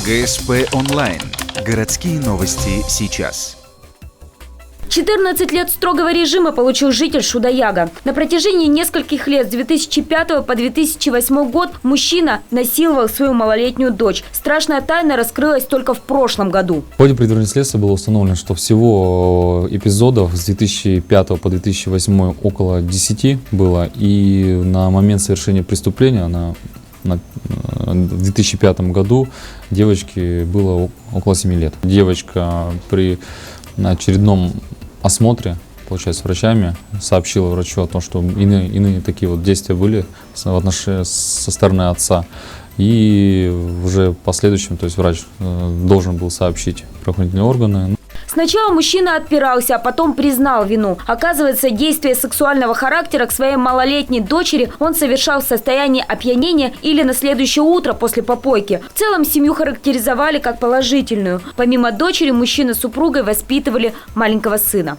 ГСП онлайн. Городские новости сейчас. 14 лет строгого режима получил житель Шудаяга. На протяжении нескольких лет, с 2005 по 2008 год, мужчина насиловал свою малолетнюю дочь. Страшная тайна раскрылась только в прошлом году. В ходе предварительного следствия было установлено, что всего эпизодов с 2005 по 2008 около 10 было. И на момент совершения преступления, в 2005 году, девочке было около 7 лет. Девочка на очередном осмотре, получается, врачами, сообщила врачу о том, что иные такие вот действия были со стороны отца. И уже в последующем, то есть врач должен был сообщить правоохранительные органы. Сначала мужчина отпирался, а потом признал вину. Оказывается, действия сексуального характера к своей малолетней дочери он совершал в состоянии опьянения или на следующее утро после попойки. В целом семью характеризовали как положительную. Помимо дочери, мужчина с супругой воспитывали маленького сына.